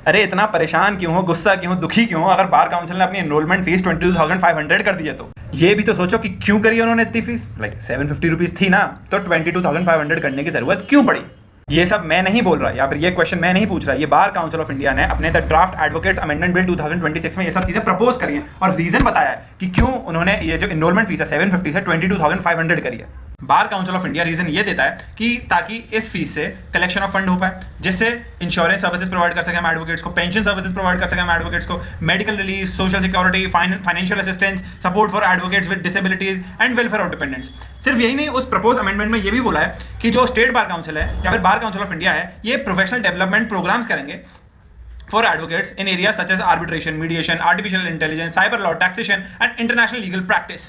अरे इतना परेशान क्यों हो, गुस्सा क्यों हो, दुखी क्यों हो? अगर बार काउंसिल ने अपनी एनरोलमेंट फीस 22,500 कर दी है तो ये भी तो सोचो कि क्यों करी उन्होंने इतनी फीस। लाइक 750 रुपीज थी ना, तो 22,500 करने की जरूरत क्यों पड़ी? ये सब मैं नहीं बोल रहा, या फिर ये क्वेश्चन मैं नहीं पूछ रहा, ये बार काउंसिल ऑफ इंडिया ने अपने the draft advocates amendment bill 2026 में ये सब चीजें प्रपोज करी हैं और रीजन बताया है कि क्यों उन्होंने ये जो एनरोलमेंट फीस है 750 से 22,500 करी है। Bar council of India region ये देता है कि ताकि इस फीस से कलेक्शन ऑफ फंड हो पाए, जिससे इंश्योरेंस सर्विसेज प्रोवाइड कर सके हम एडवोकेट्स को, पेंशन सर्विसेज प्रोवाइड कर सके हम एडवोकेट्स को, medical release, social security, financial assistance, support for advocates with disabilities and welfare of dependents. सिर्फ यही नहीं, उस प्रपोज अमेंडमेंट में ये भी बोला है कि जो स्टेट बार काउंसिल है या फिर बार काउंसिल ऑफ इंडिया है, ये प्रोफेशनल डेवलपमेंट प्रोग्राम्स करेंगे for advocates in areas such as arbitration, mediation, artificial intelligence, cyber law, taxation and international legal practice.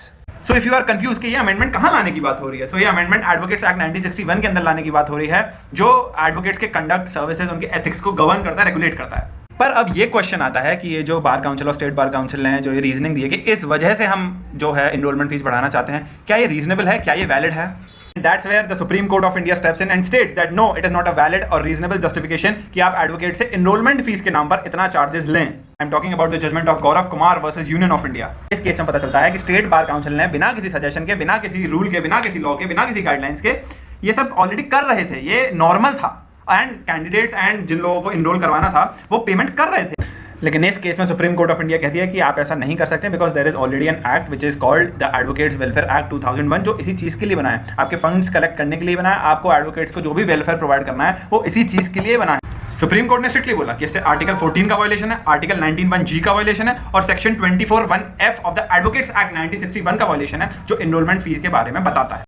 So if you are confused कि ये amendment कहाँ लाने की बात हो रही है, so ये अमेंडमेंट एडवोकेट्स एक्ट 1961 के अंदर लाने की बात हो रही है, जो एडवोकेट्स के कंडक्ट, सर्विसेज, उनके एथिक्स को गवर्न करता है, रेगुलेट करता है। पर अब ये क्वेश्चन आता है कि ये जो बार काउंसिल और स्टेट बार काउंसिल ने जो ये रीजनिंग दी है कि इस वजह से हम जो है एनरोलमेंट फीस बढ़ाना चाहते हैं, क्या ये रीजनेबल है, क्या ये वैलिड है? That's where the Supreme Court of India steps in and states that no, it is not a valid or reasonable justification कि आप एडवोकेट से एनरोलमेंट फीस के नाम पर इतना चार्जेस लें। I am talking about the judgement of Gaurav Kumar versus union of India. इस case में पता चलता है कि स्टेट बार काउंसिल ने बिना किसी सजेशन के, बिना किसी रूल के, बिना किसी लॉ के, बिना किसी गाइडलाइंस के ये सब ऑलरेडी कर रहे थे, ये नॉर्मल था एंड कैंडिडेट्स एंड जिन लोगों को इनरोल करवाना था वो पेमेंट कर रहे थे। लेकिन इस केस में सुप्रीम कोर्ट ऑफ इंडिया कहती है कि आप ऐसा नहीं कर सकते because there is already an act which is called the advocates welfare act 2001, जो इसी चीज़ के लिए बना है, आपके फंड्स कलेक्ट करने के लिए बना है, आपको एडवोकेट्स को जो भी वेलफेयर प्रोवाइड करना है वो इसी चीज़ के लिए बना है। सुप्रीम कोर्ट ने स्ट्रिक्टली बोला कि इससे आर्टिकल 14 का वायलेशन है, आर्टिकल 19(1)G का वायलेशन है और section 24(1)F of the advocates act 1961 का वायलेशन है, जो एनरोलमेंट फीस के बारे में बताता है।